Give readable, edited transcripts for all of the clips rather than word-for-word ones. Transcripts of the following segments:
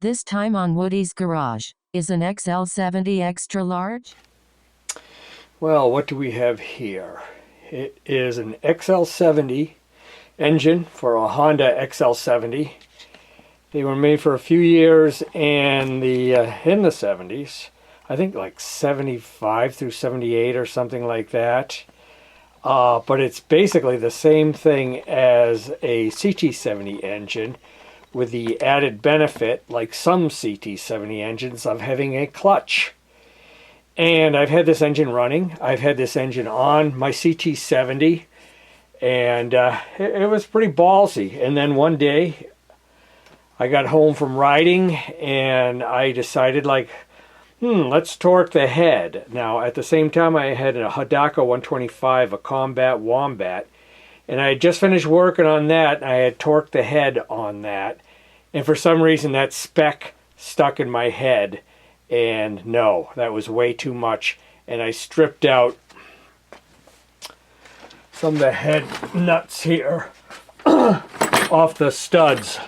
This time on Woody's Garage. Is an XL70 extra large? Well, what do we have here? It is an XL70 engine for a Honda XL70. They were made for a few years and in the 70s. I think like 75 through 78 or something like that. But it's basically the same thing as a CT70 engine with the added benefit, like some CT70 engines, of having a clutch. And I've had this engine running. I've had this engine on my CT70, and it was pretty ballsy. And then one day, I got home from riding, and I decided, like, let's torque the head. Now, at the same time, I had a Hidaka 125, a Combat Wombat, and I had just finished working on that, and I had torqued the head on that. And for some reason, that spec stuck in my head. And no, that was way too much. And I stripped out some of the head nuts here off the studs.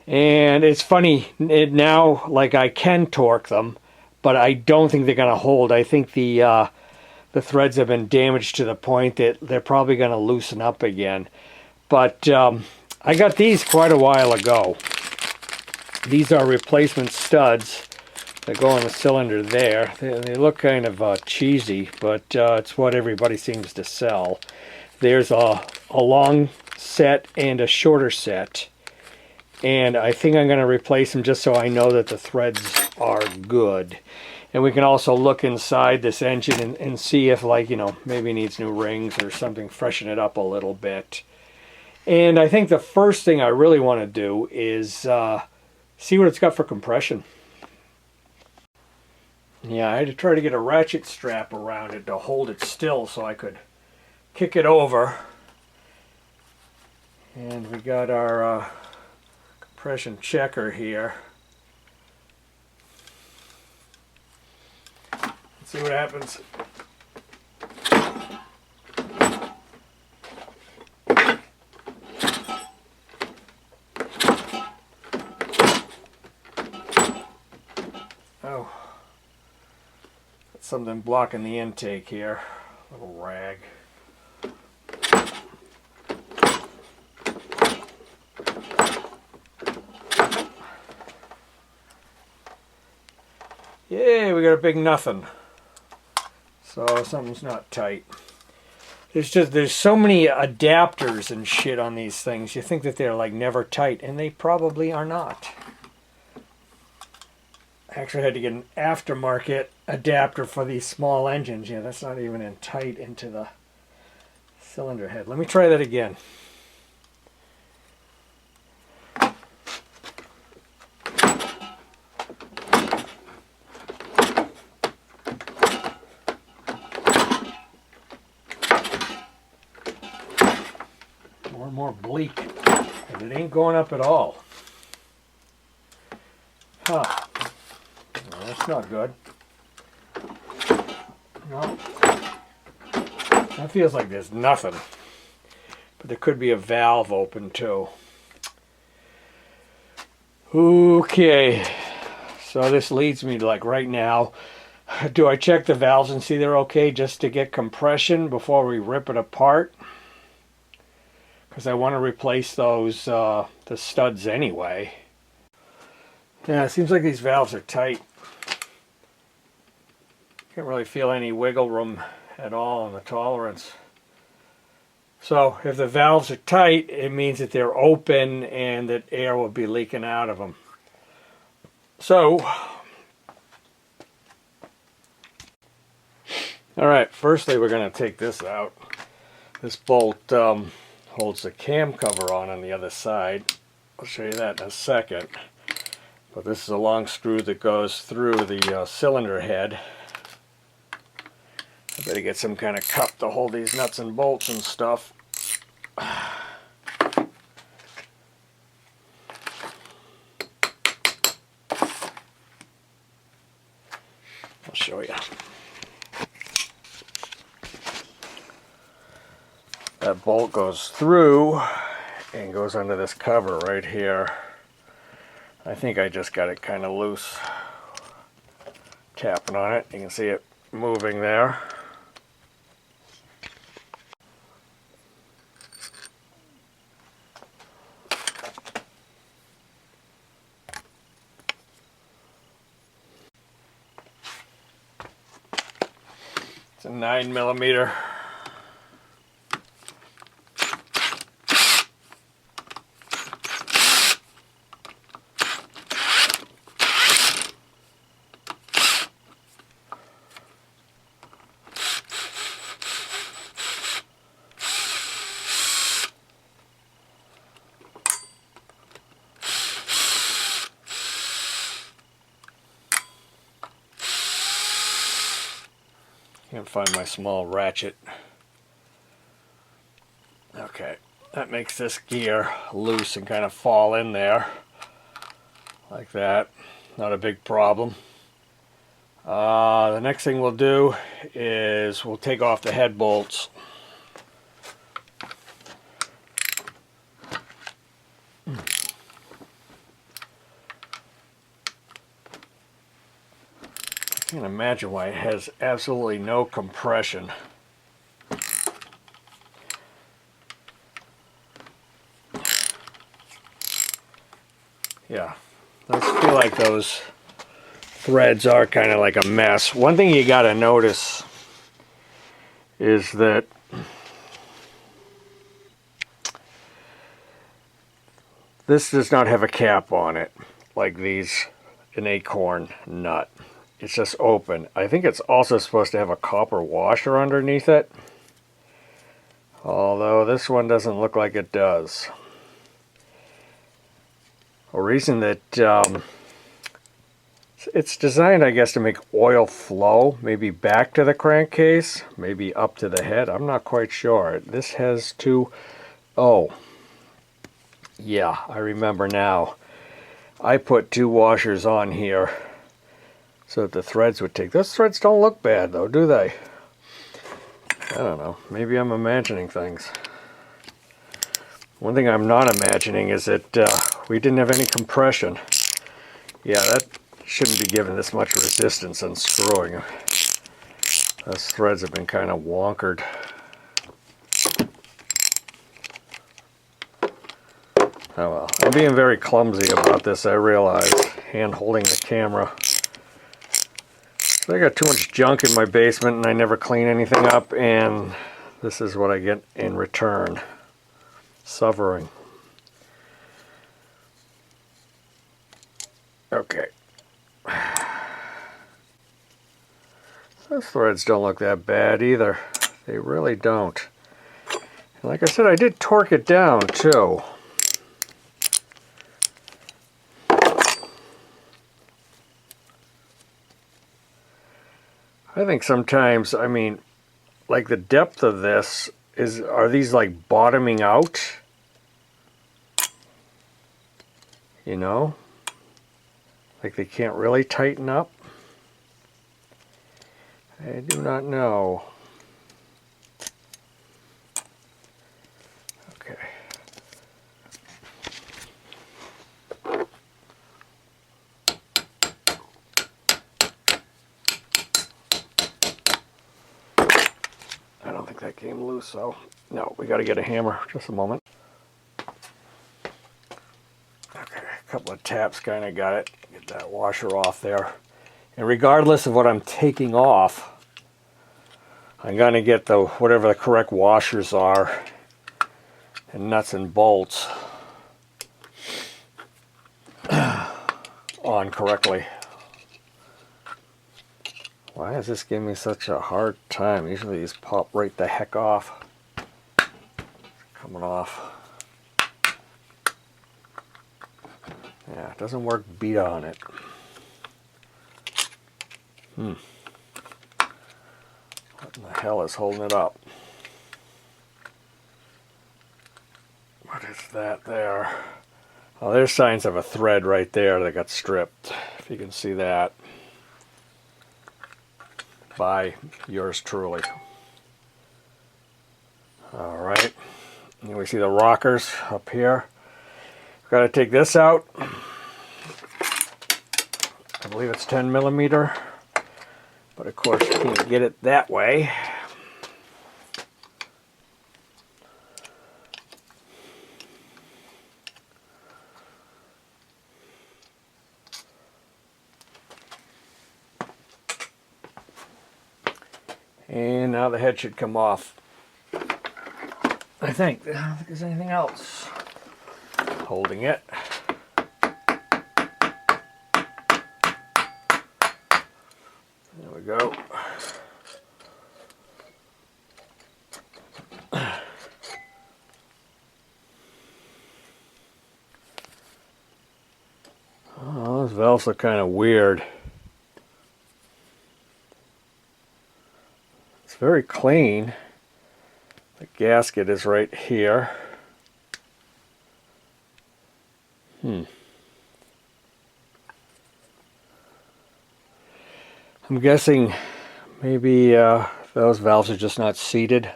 And it's funny, now, like, I can torque them, but I don't think they're going to hold. I think the threads have been damaged to the point that they're probably going to loosen up again. But I got these quite a while ago. These are replacement studs that go on the cylinder there. They look kind of cheesy, but it's what everybody seems to sell. There's a long set and a shorter set. And I think I'm going to replace them just so I know that the threads are good. And we can also look inside this engine and see if, like, maybe it needs new rings or something, freshen it up a little bit. And I think the first thing I really want to do is see what it's got for compression. Yeah, I had to try to get a ratchet strap around it to hold it still so I could kick it over. And we got our compression checker here. Let's see what happens. Oh, that's something blocking the intake here. Little rag. Yeah, we got a big nothing. So something's not tight. There's so many adapters and shit on these things. You think that they're like never tight, and they probably are not. Actually had to get an aftermarket adapter for these small engines. Yeah, that's not even in tight into the cylinder head. Let me try that again. More and more bleak. And it ain't going up at all. Huh. No, that's not good. No. That feels like there's nothing. But there could be a valve open too. Okay. So this leads me to, like, right now, do I check the valves and see they're okay just to get compression before we rip it apart? Because I want to replace those the studs anyway. Yeah, it seems like these valves are tight. Can't really feel any wiggle room at all in the tolerance. So if the valves are tight, it means that they're open and that air will be leaking out of them. So, alright, firstly we're going to take this out. This bolt holds the cam cover on the other side. I'll show you that in a second. But this is a long screw that goes through the cylinder head. I better get some kind of cup to hold these nuts and bolts and stuff. I'll show you. That bolt goes through and goes under this cover right here. I think I just got it kind of loose. Tapping on it, you can see it moving there. It's a 9mm. Can't find my small ratchet. Okay, that makes this gear loose and kind of fall in there like that. Not a big problem. The next thing we'll do is we'll take off the head bolts. I can't imagine why it has absolutely no compression. Yeah, I feel like those threads are kind of like a mess. One thing you got to notice is that this does not have a cap on it like an acorn nut. It's just open. I think it's also supposed to have a copper washer underneath it, although this one doesn't look like it does. A reason that it's designed, I guess, to make oil flow, maybe back to the crankcase, maybe up to the head. I'm not quite sure. This has two... Oh, yeah, I remember now. I put two washers on here so that the threads would take... Those threads don't look bad, though, do they? I don't know. Maybe I'm imagining things. One thing I'm not imagining is that we didn't have any compression. Yeah, that shouldn't be given this much resistance on screwing. Those threads have been kind of wonkered. Oh well. I'm being very clumsy about this, I realize. Hand holding the camera. So I got too much junk in my basement and I never clean anything up, and this is what I get in return. Suffering. Okay. Those threads don't look that bad either. They really don't. And like I said, I did torque it down too. I think sometimes, I mean, like the depth of this are these like bottoming out? You know? Like they can't really tighten up? I do not know. Okay. I don't think that came loose, so no, we got to get a hammer. Just a moment. Okay, a couple of taps kind of got it. Get that washer off there. And regardless of what I'm taking off, I'm going to get whatever the correct washers are and nuts and bolts on correctly. Why is this giving me such a hard time? Usually these pop right the heck off. Coming off. Yeah, it doesn't work beat on it. What in the hell is holding it up? What is that there? Oh, there's signs of a thread right there that got stripped. If you can see that. By yours truly. Alright. And we see the rockers up here. We've got to take this out. believe it's 10 millimeter, but of course you can't get it that way. And now the head should come off. I think. I don't think there's anything else holding it. There we go. Oh, those valves look kind of weird. It's very clean. The gasket is right here. I'm guessing maybe those valves are just not seated.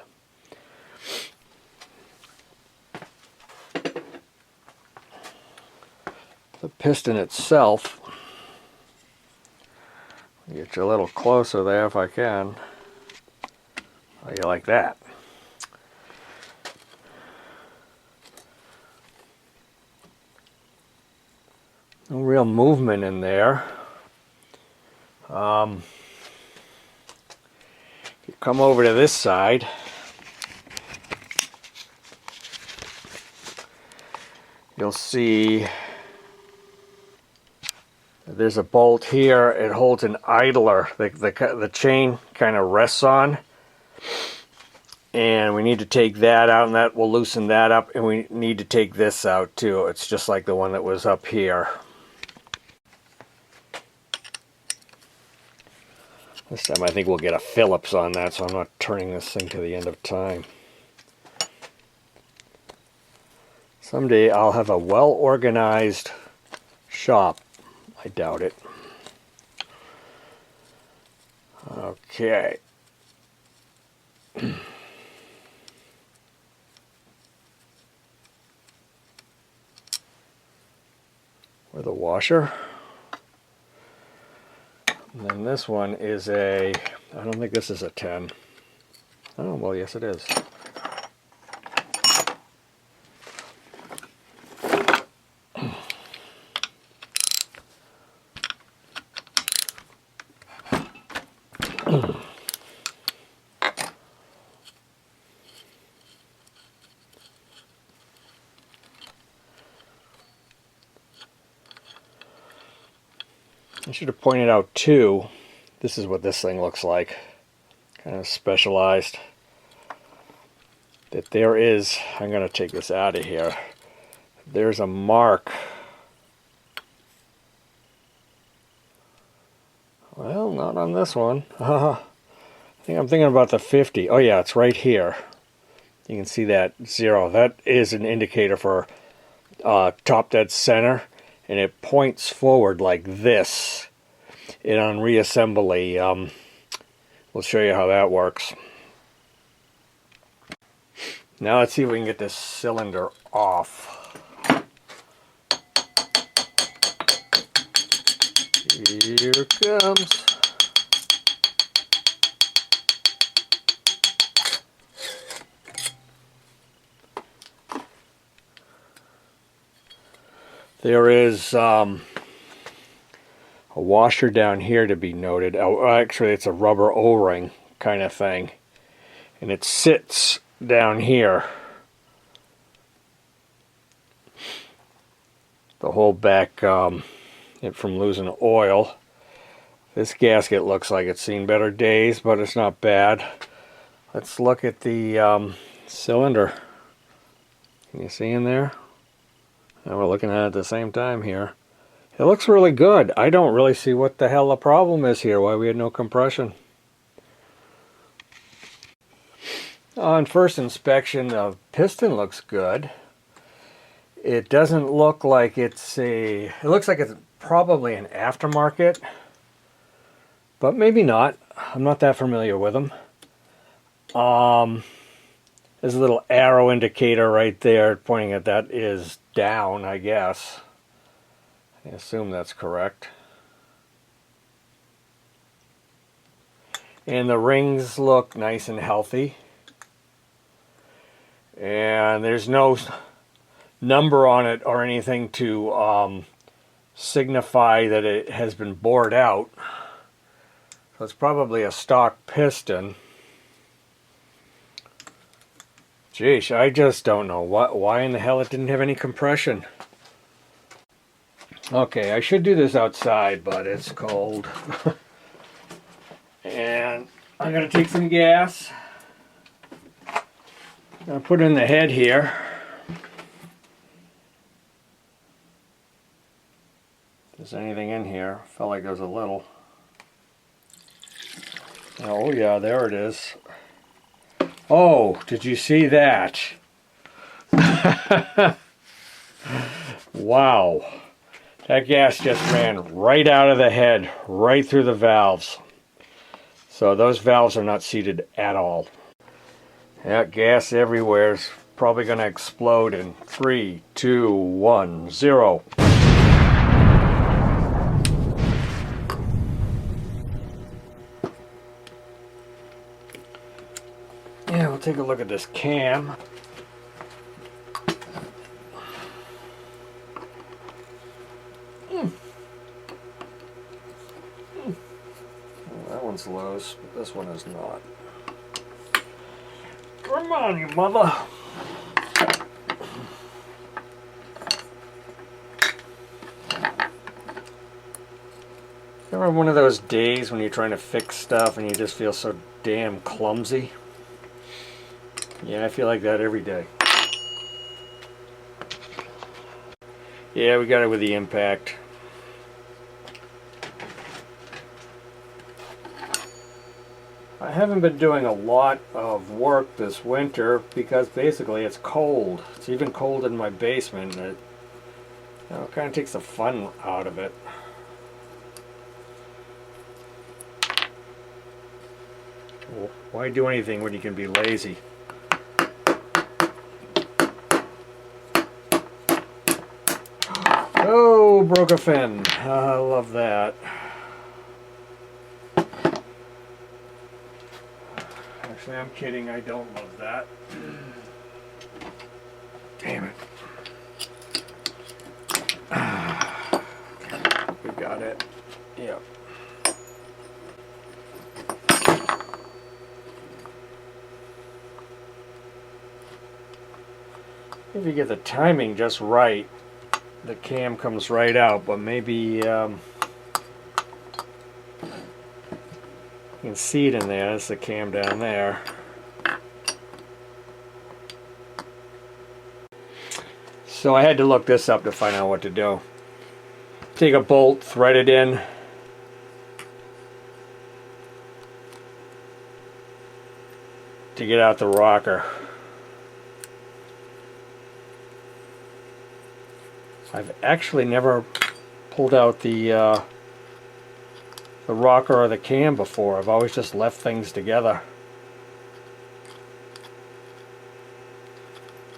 The piston itself, get you a little closer there if I can. How you like that? No real movement in there. If you come over to this side, you'll see there's a bolt here. It holds an idler. The chain kind of rests on. And we need to take that out, and that will loosen that up. And we need to take this out too. It's just like the one that was up here. This time I think we'll get a Phillips on that, so I'm not turning this thing to the end of time. Someday I'll have a well-organized shop. I doubt it. Okay. With a washer. And then this one is I don't think this is a 10. Oh, well, yes it is. I should have pointed out too, this is what this thing looks like, kind of specialized, that there is, I'm going to take this out of here, there's a mark, well, not on this one. I think I'm thinking about the 50. Oh yeah, it's right here. You can see that 0. That is an indicator for top dead center, and it points forward like this. And on reassembly, we'll show you how that works. Now let's see if we can get this cylinder off. Here it comes. There is a washer down here to be noted. Oh, actually, it's a rubber O-ring kind of thing. And it sits down here. The whole back it from losing oil. This gasket looks like it's seen better days, but it's not bad. Let's look at the cylinder. Can you see in there? And we're looking at it at the same time here. It looks really good. I don't really see what the hell the problem is here, why we had no compression. On first inspection, the piston looks good. It doesn't look like it looks like it's probably an aftermarket, but maybe not. I'm not that familiar with them. There's a little arrow indicator right there pointing at that is down, I guess. I assume that's correct. And the rings look nice and healthy. And there's no number on it or anything to signify that it has been bored out. So it's probably a stock piston. Geesh, I just don't know why in the hell it didn't have any compression. Okay, I should do this outside, but it's cold. And I'm going to take some gas. I'm going to put it in the head here. If there's anything in here, felt like there was a little. Oh yeah, there it is. Oh, did you see that? Wow. That gas just ran right out of the head, right through the valves. So those valves are not seated at all. That gas everywhere is probably going to explode in 3, 2, 1, 0. Yeah, we'll take a look at this cam. That one's loose, but this one is not. Come on, you mother! Remember one of those days when you're trying to fix stuff and you just feel so damn clumsy? Yeah, I feel like that every day. Yeah, we got it with the impact. I haven't been doing a lot of work this winter because basically it's cold. It's even cold in my basement. And it kind of takes the fun out of it. Well, why do anything when you can be lazy? Oh, broke a fin. I love that. Actually, I'm kidding. I don't love that. Damn it. We got it. Yep. If you get the timing just right, the cam comes right out, but maybe you can see it in there. That's the cam down there. So I had to look this up to find out what to do. Take a bolt, thread it in. To get out the rocker. I've actually never pulled out the rocker or the cam before. I've always just left things together.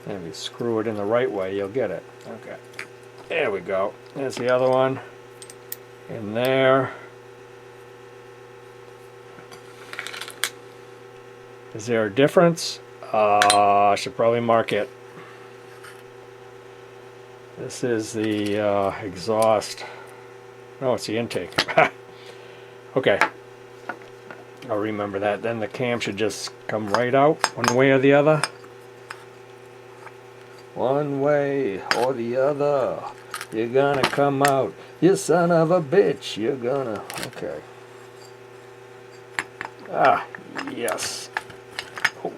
And if you screw it in the right way, you'll get it. Okay. There we go. There's the other one. In there. Is there a difference? I should probably mark it. This is the exhaust. No, it's the intake. Okay. I'll remember that. Then the cam should just come right out one way or the other. One way or the other. You're gonna come out. You son of a bitch. You're gonna... Okay. Ah, yes. Oh.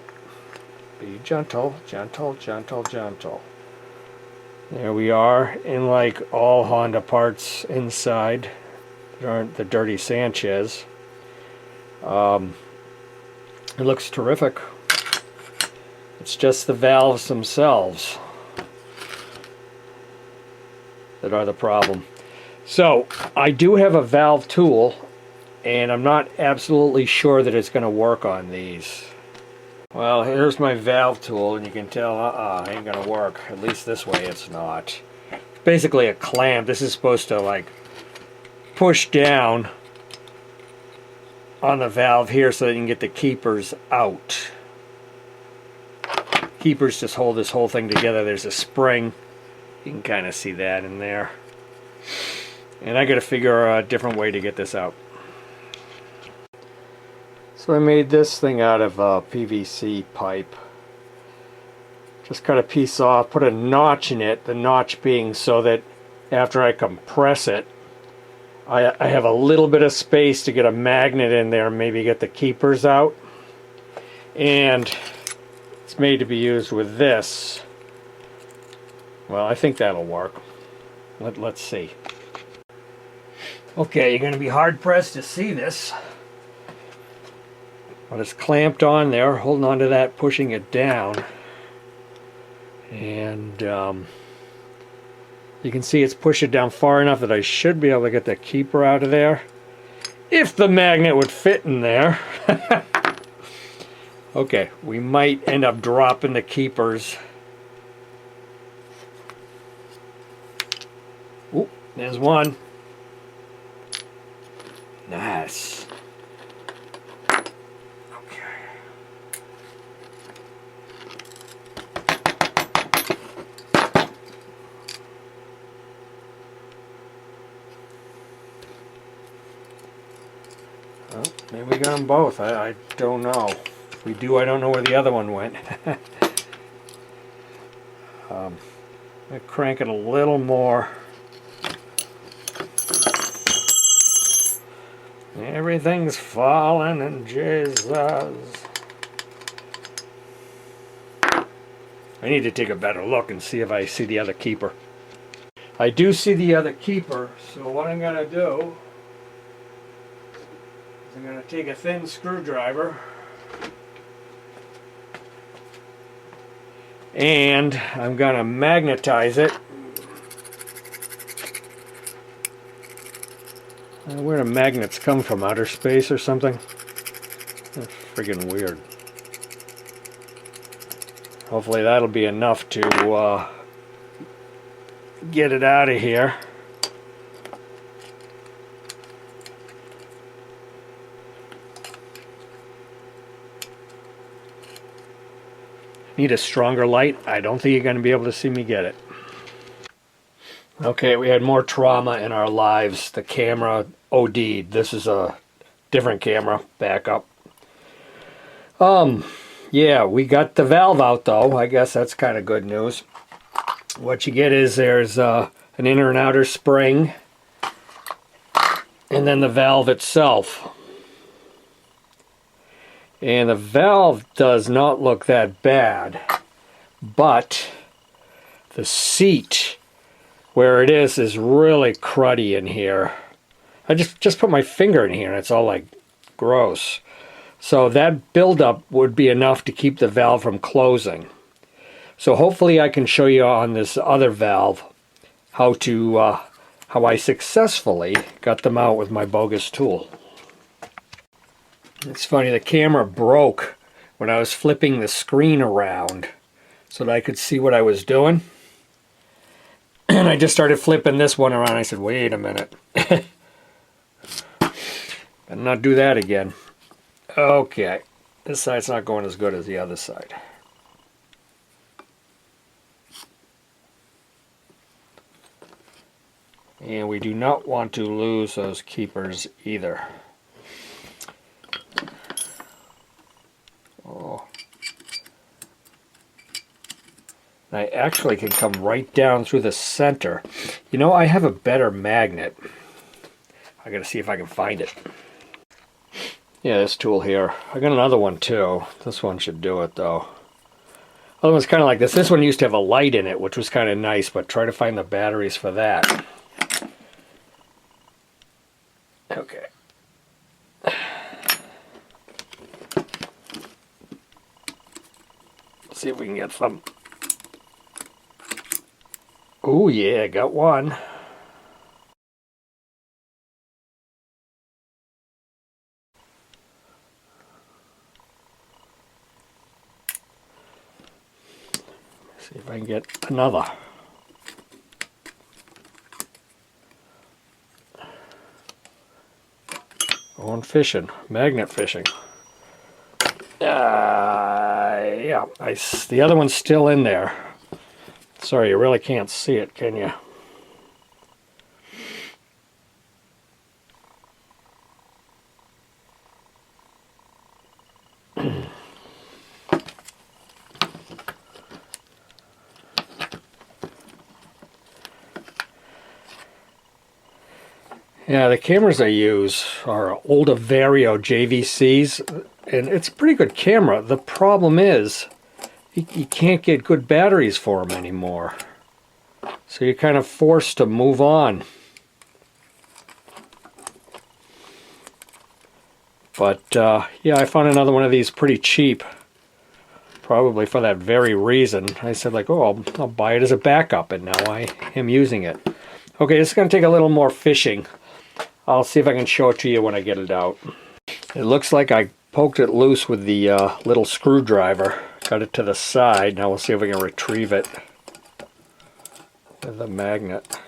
Be gentle, gentle, gentle, gentle. There we are, in like all Honda parts inside. There aren't the dirty Sanchez. It looks terrific. It's just the valves themselves that are the problem. So, I do have a valve tool, and I'm not absolutely sure that it's going to work on these. Well, here's my valve tool, and you can tell, ain't gonna work. At least this way it's not. It's basically a clamp. This is supposed to, like, push down on the valve here so that you can get the keepers out. Keepers just hold this whole thing together. There's a spring. You can kind of see that in there. And I got to figure a different way to get this out. So I made this thing out of PVC pipe. Just cut a piece off, put a notch in it, the notch being so that after I compress it, I have a little bit of space to get a magnet in there and maybe get the keepers out. And it's made to be used with this. Well, I think that'll work. Let's see. Okay, you're going to be hard pressed to see this. But it's clamped on there, holding on to that, pushing it down. And you can see it's pushed it down far enough that I should be able to get the keeper out of there. If the magnet would fit in there. Okay, we might end up dropping the keepers. Oop, there's one. Nice. Well, maybe we got them both. I don't know. If we do, I don't know where the other one went. I crank it a little more. Everything's falling in Jesus. I need to take a better look and see if I see the other keeper. I do see the other keeper, so what I'm going to do is I'm going to take a thin screwdriver and I'm going to magnetize it. Where do magnets come from? Outer space or something? That's friggin' weird. Hopefully that'll be enough to get it out of here. Need a stronger light. I don't think you're going to be able to see me get it. Okay, we had more trauma in our lives. The camera OD'd. This is a different camera, backup. Yeah, we got the valve out though. I guess that's kind of good news. What you get is there's an inner and outer spring, and then the valve itself. And the valve does not look that bad, but the seat where it is really cruddy in here. I just put my finger in here and it's all like gross. So that buildup would be enough to keep the valve from closing. So hopefully I can show you on this other valve how I successfully got them out with my bogus tool. It's funny, the camera broke when I was flipping the screen around so that I could see what I was doing. And I just started flipping this one around. I said, wait a minute. Better not do that again. Okay. This side's not going as good as the other side. And we do not want to lose those keepers either. Oh. I actually can come right down through the center. You know, I have a better magnet. I gotta see if I can find it. Yeah, this tool here. I got another one too. This one should do it though. Other one's kind of like this. This one used to have a light in it, which was kind of nice, but try to find the batteries for that. Okay. Let's see if we can get some. Oh yeah, got one. See if I can get another. Going fishing, magnet fishing. Yeah, the other one's still in there. Sorry, you really can't see it, can you? Yeah, the cameras I use are older Vario JVCs, and it's a pretty good camera. The problem is, you can't get good batteries for them anymore. So you're kind of forced to move on. But, yeah, I found another one of these pretty cheap. Probably for that very reason. I said, like, oh, I'll buy it as a backup, and now I am using it. Okay, this is going to take a little more fishing. I'll see if I can show it to you when I get it out. It looks like I poked it loose with the little screwdriver. Got it to the side. Now we'll see if we can retrieve it with the magnet.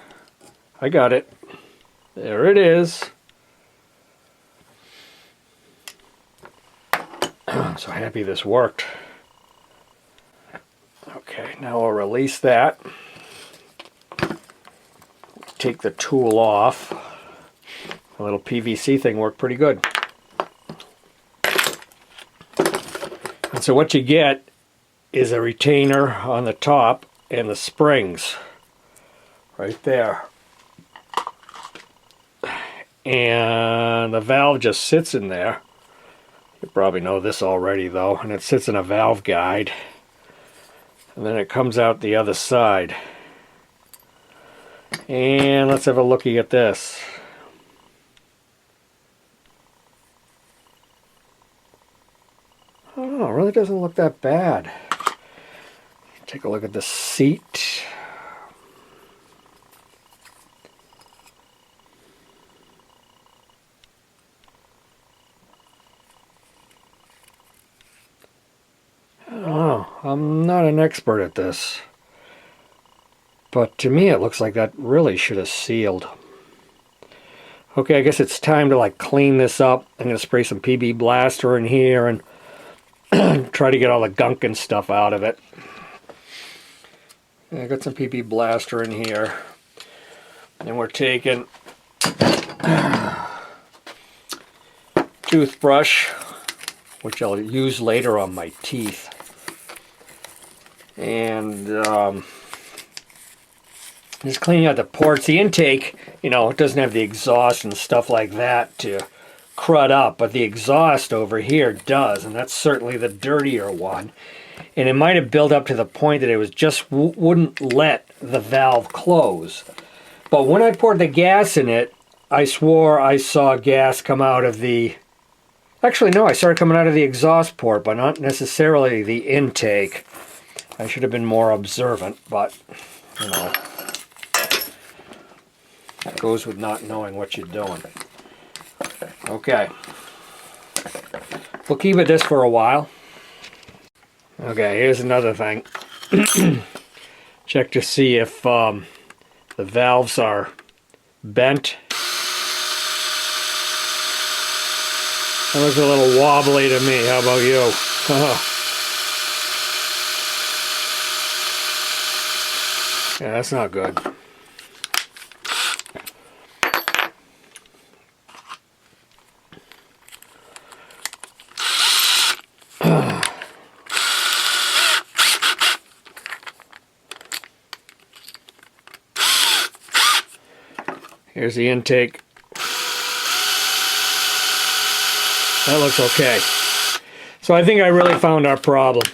I got it. There it is. I'm so happy this worked. Okay, now I'll release that. Take the tool off. The little PVC thing worked pretty good. And so what you get is a retainer on the top and the springs right there. And the valve just sits in there. You probably know this already though, and it sits in a valve guide. And then it comes out the other side. And let's have a looky at this. Oh, it really doesn't look that bad. Take a look at the seat. Oh, I'm not an expert at this. But to me it looks like that really should have sealed. Okay, I guess it's time to like clean this up. I'm going to spray some PB Blaster in here and try to get all the gunk and stuff out of it. I got some PB Blaster in here. And we're taking toothbrush, which I'll use later on my teeth. And just cleaning out the ports. The intake, you know, it doesn't have the exhaust and stuff like that to crud up, but the exhaust over here does, and that's certainly the dirtier one. And it might have built up to the point that it was just wouldn't let the valve close. But when I poured the gas in it, I swore I saw gas come out of the... Actually, no, I started coming out of the exhaust port, but not necessarily the intake. I should have been more observant, but, you know, that goes with not knowing what you're doing. Okay. We'll keep it this for a while. Okay, here's another thing. Check to see if the valves are bent. That looks a little wobbly to me. How about you? Yeah, that's not good. Here's the intake. That looks okay. So I think I really found our problem.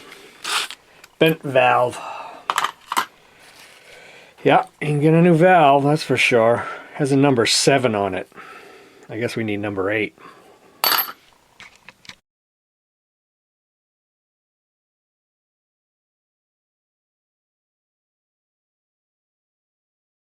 Bent valve. Yeah, you can get a new valve, that's for sure. Has a number 7 on it. I guess we need number 8.